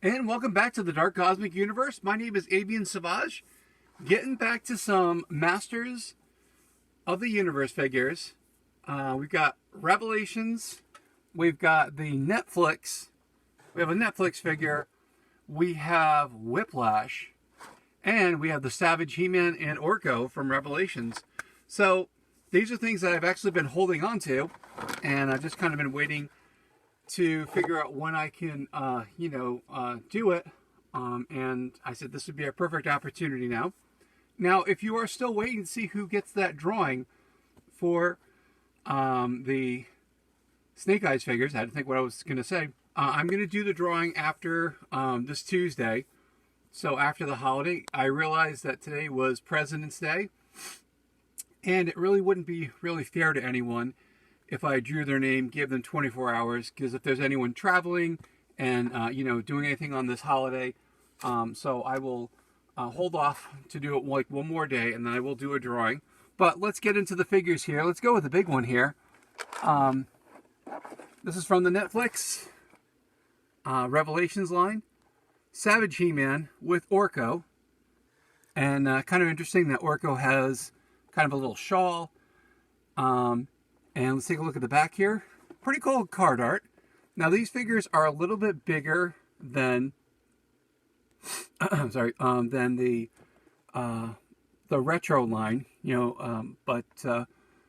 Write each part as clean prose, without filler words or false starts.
And welcome back to the Dark Cosmic Universe. My name is Avian Savage. Getting back to some Masters of the Universe figures. We've got Revelations. We've got the Netflix. We have a Netflix figure. We have Whiplash. And we have the Savage He-Man and Orko from Revelations. So these are things that I've actually been holding on to. And I've just kind of been waiting to figure out when I can, do it. And I said this would be a perfect opportunity now. Now, if you are still waiting to see who gets that drawing for the Snake Eyes figures, I had to think what I was going to say. I'm going to do the drawing after this Tuesday. So after the holiday, I realized that today was President's Day. And it really wouldn't be really fair to anyone if I drew their name, give them 24 hours, because if there's anyone traveling and, doing anything on this holiday, so I will hold off to do it like one more day, and then I will do a drawing. But let's get into the figures here. Let's go with the big one here. This is from the Netflix Revelations line. Savage He-Man with Orko. And kind of interesting that Orko has kind of a little shawl. And let's take a look at the back here. Pretty cool card art. Now these figures are a little bit bigger than, than the retro line, but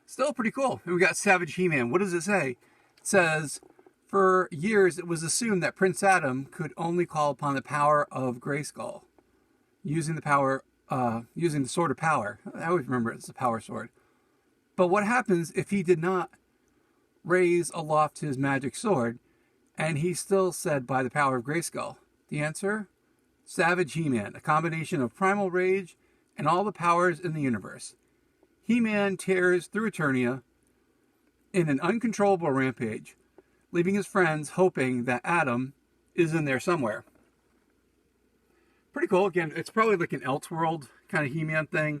still pretty cool. And we got Savage He-Man. What does it say? It says, for years it was assumed that Prince Adam could only call upon the power of Grayskull, using the Sword of Power. I always remember it's the Power Sword. But what happens if he did not raise aloft his magic sword, and he still said by the power of Grayskull? The answer? Savage He-Man, a combination of primal rage and all the powers in the universe. He-Man tears through Eternia in an uncontrollable rampage, leaving his friends hoping that Adam is in there somewhere. Pretty cool. Again, it's probably like an Elseworld kind of He-Man thing,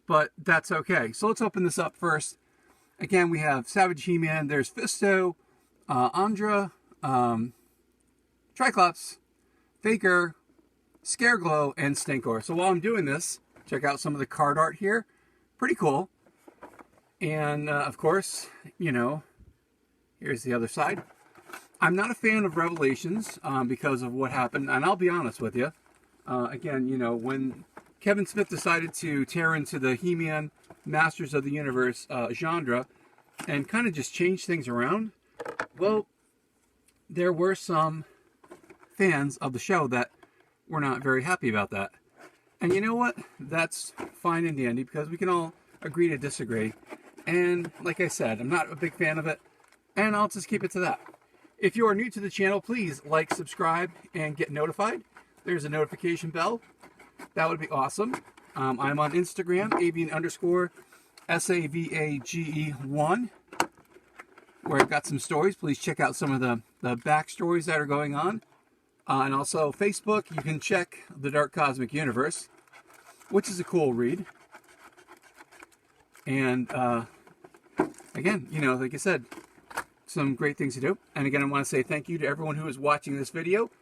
but that's okay. So let's open this up first. Again, we have Savage He-Man. There's Fisto, Andra, Triclops, Faker, Scareglow, and Stinkor. So while I'm doing this, check out some of the card art here. Pretty cool. And, of course, here's the other side. I'm not a fan of Revelations because of what happened. And I'll be honest with you. Again, when Kevin Smith decided to tear into the He-Man Masters of the Universe genre and kind of just change things around, well, there were some fans of the show that were not very happy about that. And you know what? That's fine and dandy because we can all agree to disagree. And like I said, I'm not a big fan of it, and I'll just keep it to that. If you are new to the channel, please like, subscribe, and get notified. There's a notification bell. That would be awesome. I'm on Instagram, Avian_SAVAGE1, where I've got some stories. Please check out some of the back stories that are going on. And also Facebook, you can check the Dark Cosmic Universe, which is a cool read. And again, like I said, some great things to do. And again, I want to say thank you to everyone who is watching this video.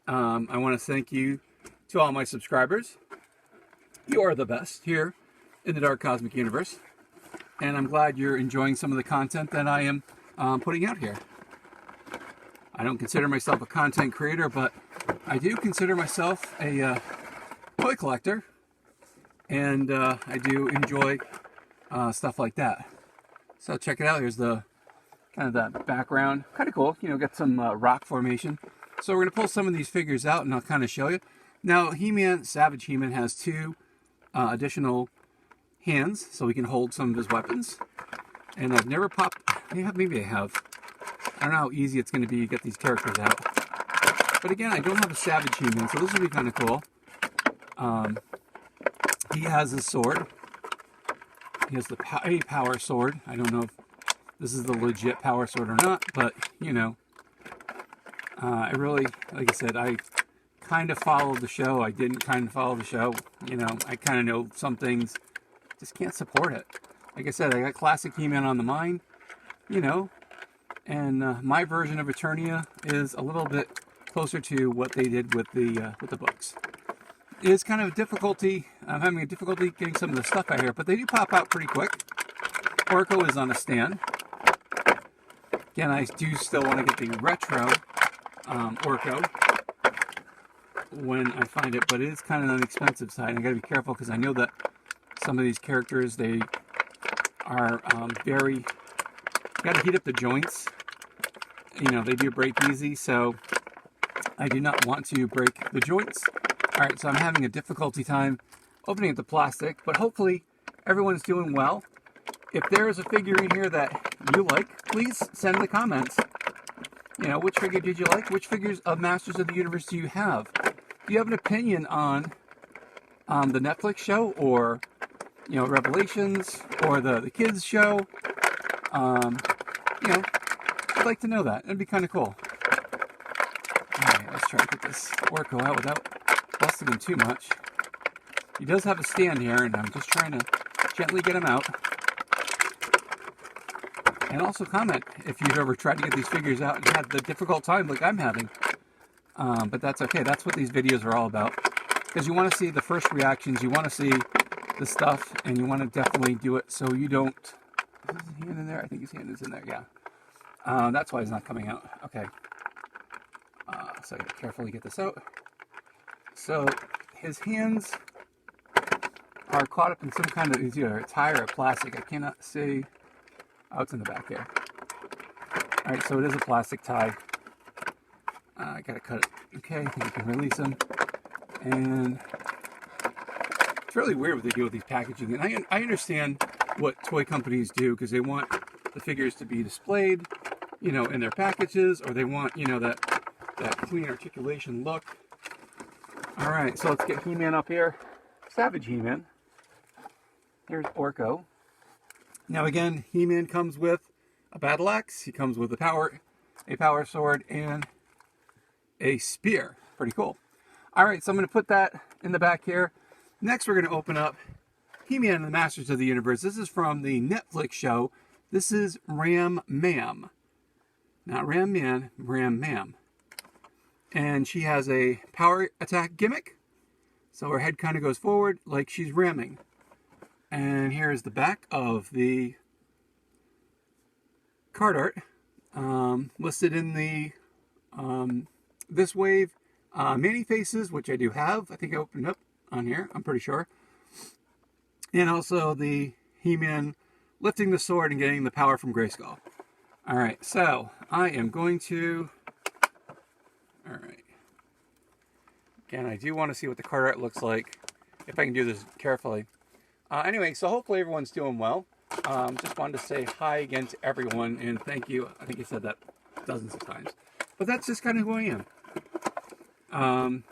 I want to thank you to all my subscribers. You are the best here in the Dark Cosmic Universe. And I'm glad you're enjoying some of the content that I am putting out here. I don't consider myself a content creator, but I do consider myself a toy collector. And I do enjoy stuff like that. So check it out. Here's the kind of that background. Kind of cool. Got some rock formation. So we're going to pull some of these figures out and I'll kind of show you. Now, He-Man, Savage He-Man has two additional hands, so he can hold some of his weapons. And I've never popped... Maybe I have. I don't know how easy it's going to be to get these characters out. But again, I don't have a Savage He-Man, so this would be kind of cool. He has his sword. He has a power sword. I don't know if this is the legit power sword or not, but, I really, like I said, I kind of followed the show. I didn't kind of follow the show. I kind of know some things. Just can't support it. Like I said, I got classic He-Man on the mind, and my version of Eternia is a little bit closer to what they did with the books. It is kind of a difficulty. I'm having a difficulty getting some of the stuff out here, but they do pop out pretty quick. Orko is on a stand. Again, I do still want to get the retro Orko when I find it, but it is kind of on the expensive side. I got to be careful because I know that some of these characters, they are very, you got to heat up the joints. You know, they do break easy, so I do not want to break the joints. All right, so I'm having a difficulty time opening up the plastic, but hopefully everyone's doing well. If there is a figure in here that you like, please send in the comments. You know, which figure did you like? Which figures of Masters of the Universe do you have? Do you have an opinion on the Netflix show, or, you know, Revelations, or the kids show? You know, I'd like to know that. It'd be kind of cool. Alright, let's try to get this Orko out without busting him too much. He does have a stand here, and I'm just trying to gently get him out. And also comment if you've ever tried to get these figures out and had the difficult time like I'm having. But that's okay. That's what these videos are all about. Because you want to see the first reactions. You want to see the stuff. And you want to definitely do it so you don't... Is his hand in there? I think his hand is in there. Yeah. That's why he's not coming out. Okay. So I got to carefully get this out. So his hands are caught up in some kind of either a tire or plastic. I cannot see... Oh, it's in the back there. Alright, so it is a plastic tie. I gotta cut it. Okay, I think I can release them. And it's really weird what they do with these packaging. And I understand what toy companies do, because they want the figures to be displayed, you know, in their packages, or they want, you know, that clean articulation look. Alright, so let's get He-Man up here. Savage He-Man. Here's Orko. Now again, He-Man comes with a battle axe, he comes with a power sword, and a spear. Pretty cool. Alright, so I'm going to put that in the back here. Next we're going to open up He-Man and the Masters of the Universe. This is from the Netflix show. This is Ram Mam. Not Ram Man, Ram Mam. And she has a power attack gimmick. So her head kind of goes forward like she's ramming. And here's the back of the card art, listed in the This Wave mini faces, which I do have. I think I opened up on here, I'm pretty sure. And also the He-Man lifting the sword and getting the power from Grayskull. Alright, so I am going to... Alright. Again, I do want to see what the card art looks like, if I can do this carefully. Anyway, so hopefully everyone's doing well. Just wanted to say hi again to everyone, and thank you. I think I said that dozens of times. But that's just kind of who I am.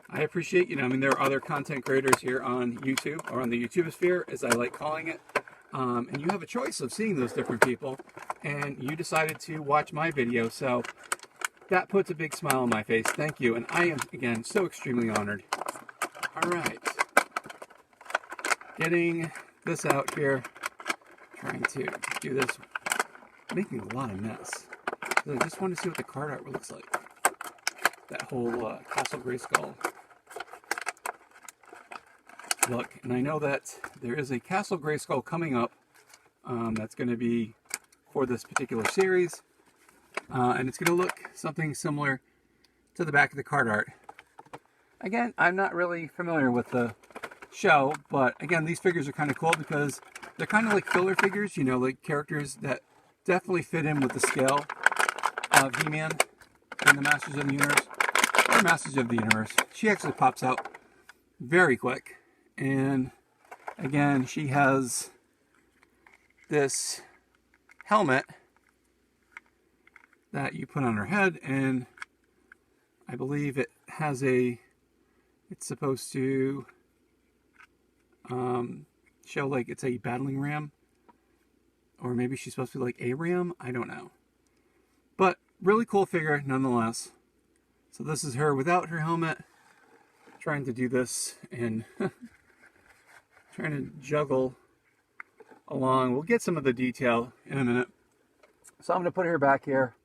I appreciate, you know, I mean, there are other content creators here on YouTube, or on the YouTubeosphere, as I like calling it. And you have a choice of seeing those different people, and you decided to watch my video, so that puts a big smile on my face. Thank you, and I am, again, so extremely honored. All right. Getting this out here, trying to do this, making a lot of mess. So I just want to see what the card art looks like. That whole Castle Grayskull look. And I know that there is a Castle Grayskull coming up that's going to be for this particular series. And it's going to look something similar to the back of the card art. Again, I'm not really familiar with the show, but again, these figures are kind of cool because they're kind of like filler figures, you know, like characters that definitely fit in with the scale of He-Man and the Masters of the Universe, or Masters of the Universe. She actually pops out very quick, and again, she has this helmet that you put on her head, and I believe it has it's supposed to show like it's a battling ram, or maybe she's supposed to be like a ram, I don't know, but really cool figure nonetheless. So this is her without her helmet, trying to do this and trying to juggle along. We'll get some of the detail in a minute. So I'm going to put her back here,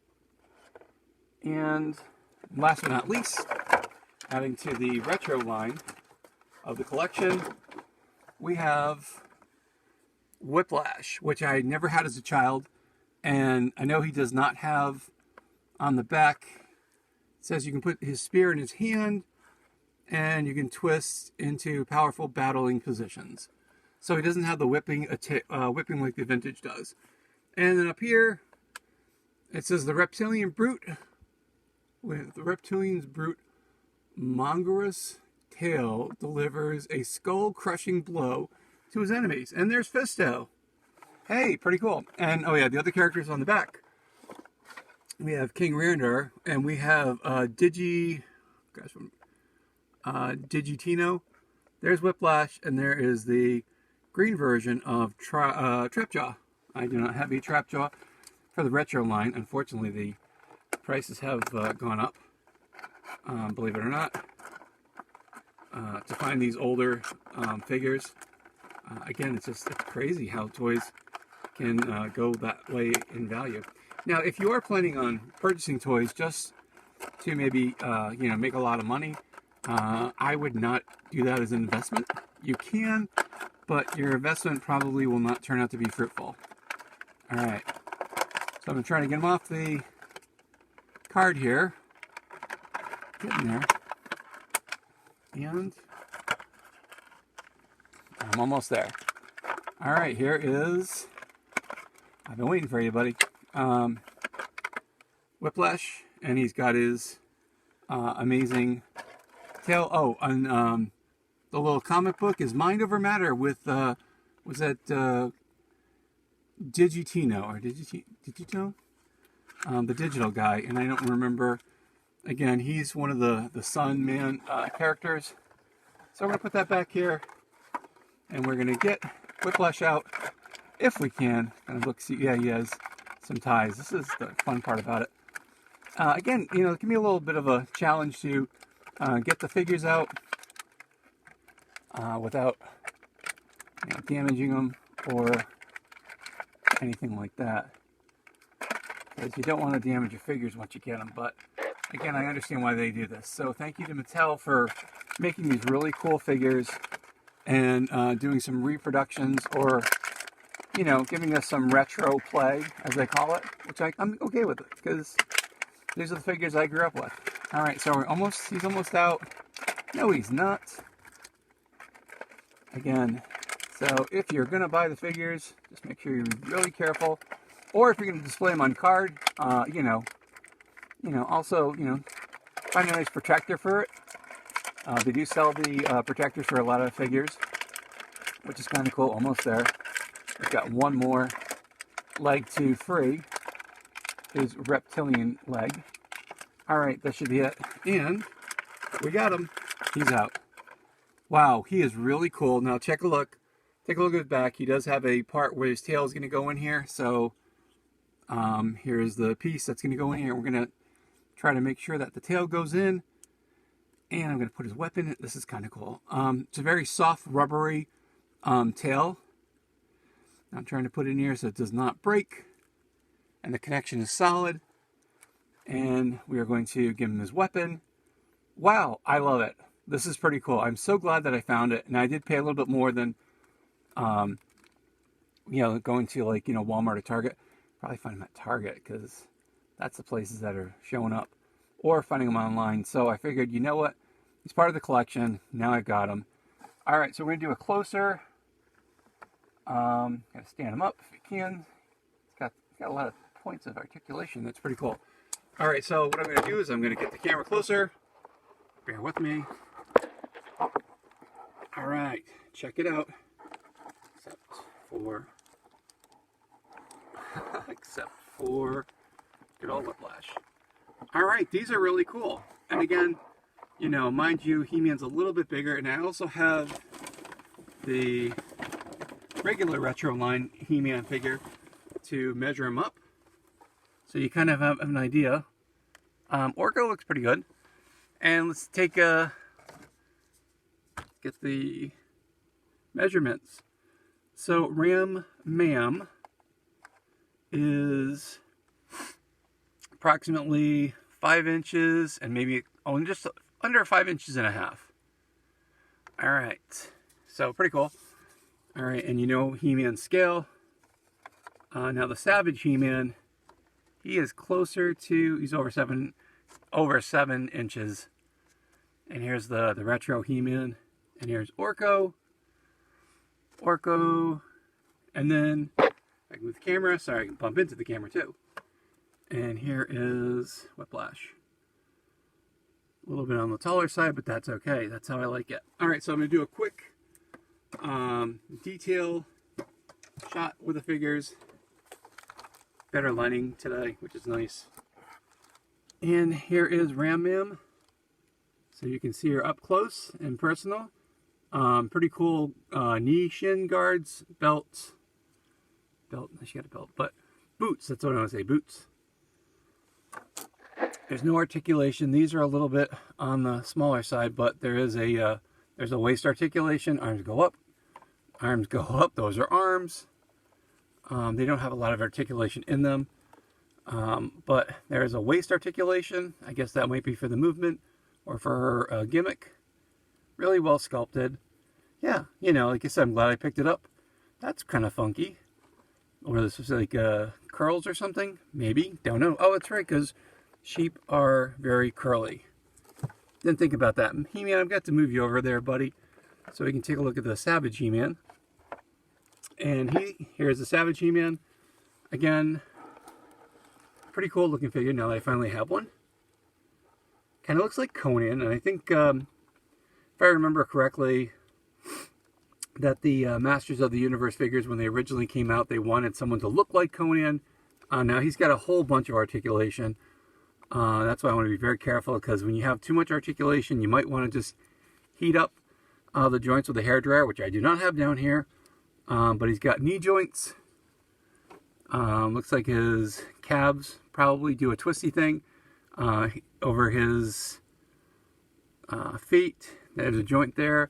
and Last but not least, adding to the retro line of the collection, we have Whiplash, which I never had as a child, and I know he does not have on the back. It says you can put his spear in his hand, and you can twist into powerful battling positions. So he doesn't have the whipping like the vintage does. And then up here, it says the reptilian brute, with the reptilian's brute monstrous tail delivers a skull-crushing blow to his enemies. And there's Fisto. Hey, pretty cool. And oh yeah, the other characters on the back. We have King Reander, and we have Digitino. There's Whiplash, and there is the green version of Trapjaw. I do not have a Trapjaw for the retro line. Unfortunately, the prices have gone up, believe it or not, to find these older figures. Again, it's crazy how toys can go that way in value. Now, if you are planning on purchasing toys just to maybe make a lot of money, I would not do that as an investment. You can, but your investment probably will not turn out to be fruitful. All right, so I'm going to try to get them off the card here. Getting there. And I'm almost there. All right, here is, I've been waiting for you, buddy. Whiplash, and he's got his amazing tail. Oh, and the little comic book is Mind Over Matter with, was that Digitino, or Digito? The digital guy, and I don't remember. Again, he's one of the Sun Man characters. So we're going to put that back here, and we're going to get Whiplash out, if we can. And look, see, yeah, he has some ties. This is the fun part about it. Again, it can be a little bit of a challenge to get the figures out without damaging them or anything like that. Because you don't want to damage your figures once you get them. But again, I understand why they do this. So thank you to Mattel for making these really cool figures and doing some reproductions, or giving us some retro play, as they call it, which I'm okay with it, because these are the figures I grew up with. All right, so he's almost out. No, he's not. Again, so if you're going to buy the figures, just make sure you're really careful. Or if you're going to display them on card, also, find a nice protector for it. They do sell the protectors for a lot of figures, which is kind of cool. Almost there. We've got one more leg to free. His reptilian leg. All right, that should be it. And we got him. He's out. Wow, he is really cool. Now take a look. Take a look at his back. He does have a part where his tail is going to go in here. So here's the piece that's going to go in here. We're going to try to make sure that the tail goes in. And I'm going to put his weapon in. This is kind of cool. It's a very soft, rubbery tail. I'm trying to put it in here so it does not break. And the connection is solid. And we are going to give him his weapon. Wow, I love it. This is pretty cool. I'm so glad that I found it. And I did pay a little bit more than, going to Walmart or Target. Probably find them at Target, because that's the places that are showing up. Or finding them online. So I figured, you know what? He's part of the collection. Now I got him. All right, so we're going to do a closer. Gotta stand him up if you can. He's got a lot of points of articulation. That's pretty cool. All right, so what I'm going to do is I'm going to get the camera closer. Bear with me. All right, check it out. Except for good old Whiplash. All right, these are really cool. And again, mind you, He-Man's a little bit bigger, and I also have the regular retro line He-Man figure to measure him up, so you kind of have an idea. Orko looks pretty good, and let's get the measurements. So Ram Mam is approximately 5 inches and maybe just under 5 inches and a half. All right, so pretty cool. All right, and you know He-Man scale. Now the Savage He-Man, he is closer to, he's over 7 inches. And here's the retro He-Man, and here's Orko, and then I can move the camera. Sorry, I can bump into the camera too. And here is Whiplash. A little bit on the taller side, but that's okay. That's how I like it. All right, so I'm going to do a quick detail shot with the figures. Better lighting today, which is nice. And here is Ram Mam. So you can see her up close and personal. Pretty cool knee shin guards, belts. She got a belt, but boots. That's what I want to say, boots. There's no articulation. These are a little bit on the smaller side, but there is there's a waist articulation. Arms go up. Arms go up. Those are arms. They don't have a lot of articulation in them, but there is a waist articulation. I guess that might be for the movement or for her gimmick. Really well sculpted. Yeah, you know, like I said, I'm glad I picked it up. That's kind of funky. Or this was like curls or something? Maybe. Don't know. Oh, that's right, because sheep are very curly. Didn't think about that. He-Man, I've got to move you over there, buddy, so we can take a look at the Savage He-Man. And here's the Savage He-Man. Again, pretty cool looking figure now that I finally have one. Kind of looks like Conan, and I think, if I remember correctly, that the Masters of the Universe figures, when they originally came out, they wanted someone to look like Conan. Now he's got a whole bunch of articulation. That's why I want to be very careful, because when you have too much articulation, you might want to just heat up the joints with a hairdryer, which I do not have down here. But he's got knee joints. Looks like his calves probably do a twisty thing over his feet. There's a joint there.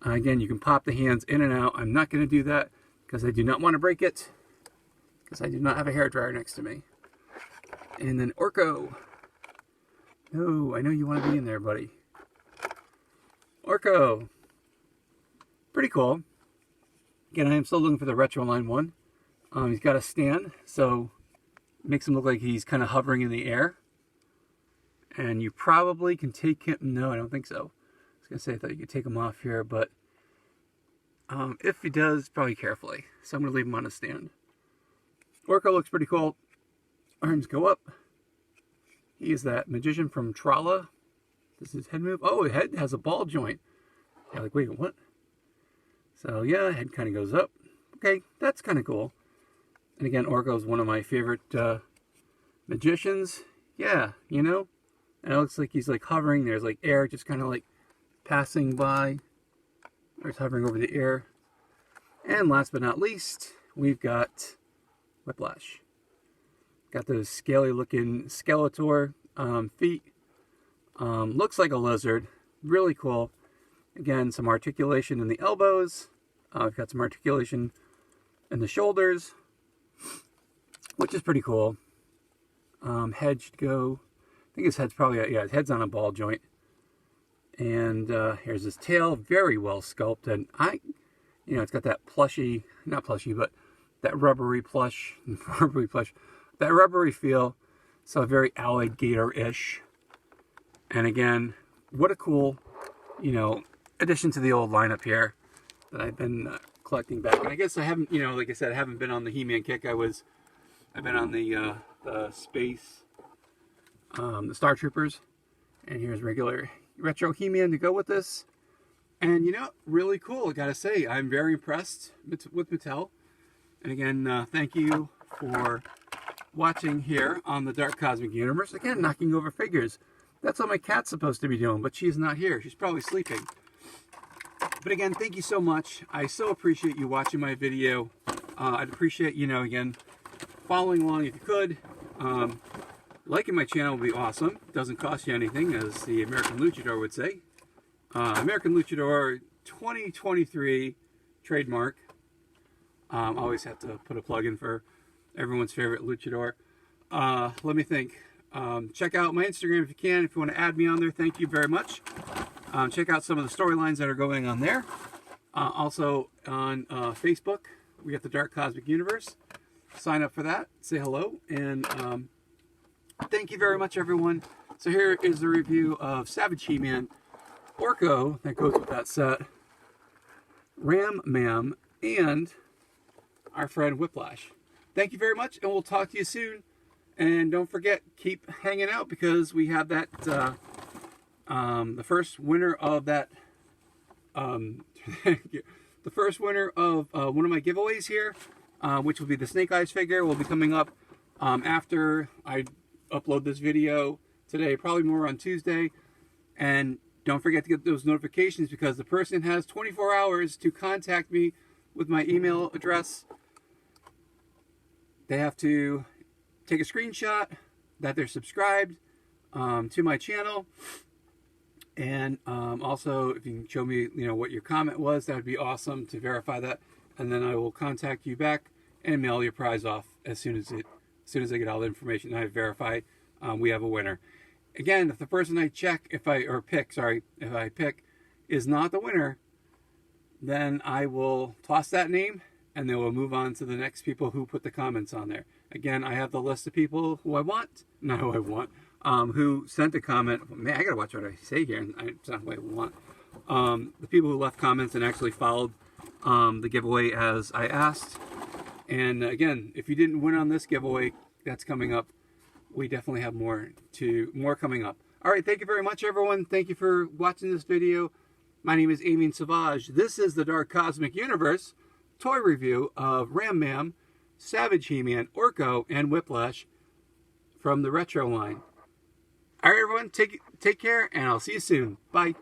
Again, you can pop the hands in and out. I'm not going to do that because I do not want to break it, because I do not have a hairdryer next to me. And then Orko. No, I know you want to be in there, buddy. Orko. Pretty cool. Again, I am still looking for the Retro Line one. He's got a stand, so it makes him look like he's kind of hovering in the air. And you probably can take him... No, I don't think so. I was going to say I thought you could take him off here, but if he does, probably carefully. So I'm going to leave him on a stand. Orko looks pretty cool. Arms go up. He is that magician from Trala. Does his head move? Oh, his head has a ball joint. Yeah, like, wait, what? So, yeah, head kind of goes up. Okay, that's kind of cool. And again, Orko is one of my favorite magicians. Yeah, you know? And it looks like he's like hovering. There's like air just kind of like passing by. Or it's hovering over the air. And last but not least, we've got Whiplash. Got those scaly looking Skeletor feet. Looks like a lizard. Really cool. Again, some articulation in the elbows. I've got some articulation in the shoulders, which is pretty cool. Head should go... I think his head's probably... Yeah, his head's on a ball joint. And here's his tail. Very well sculpted. You know, it's got that plushy... Not plushy, but that rubbery plush. That rubbery feel. So very alligator-ish. And again, what a cool, you know, addition to the old lineup here that I've been collecting back. And I guess I haven't, you know, like I said, I haven't been on the He-Man kick. I've been on the space, the Star Troopers. And here's regular retro He-Man to go with this. And, you know, really cool, I gotta say. I'm very impressed with Mattel. And again, thank you for watching here on the Dark Cosmic Universe. Again, knocking over figures. That's what my cat's supposed to be doing, but she's not here. She's probably sleeping. But again, thank you so much. I so appreciate you watching my video. I'd appreciate, you know, again, following along if you could. Liking my channel would be awesome. It doesn't cost you anything, as the American Luchador would say. American Luchador 2023 trademark. Always have to put a plug in for everyone's favorite luchador. Let me think. Check out my Instagram if you can. If you want to add me on there, thank you very much. Check out some of the storylines that are going on there. Also on Facebook, we got the Dark Cosmic Universe. Sign up for that. Say hello. And thank you very much, everyone. So here is the review of Savage He-Man, Orko, that goes with that set, Ram Mam, and our friend Whiplash. Thank you very much, and we'll talk to you soon. And don't forget, keep hanging out, because we have that, the first winner of that, the first winner of one of my giveaways here, which will be the Snake Eyes figure, will be coming up after I upload this video today, probably more on Tuesday. And don't forget to get those notifications, because the person has 24 hours to contact me with my email address. They have to take a screenshot that they're subscribed to my channel. And also, if you can show me, what your comment was, that would be awesome to verify that. And then I will contact you back and mail your prize off as soon as I get all the information and I verify we have a winner. Again, if the person I pick is not the winner, then I will toss that name, and then we'll move on to the next people who put the comments on there. Again, I have the list of people who who sent a comment. Man, I gotta watch what I say here. It's not what I want. The people who left comments and actually followed the giveaway as I asked. And again, if you didn't win on this giveaway that's coming up, we definitely have more coming up. All right, thank you very much, everyone. Thank you for watching this video. My name is Avian Savage. This is the Dark Cosmic Universe toy review of Ram Mam, Savage He-Man, Orko, and Whiplash from the Retro line. All right, everyone, take care, and I'll see you soon. Bye.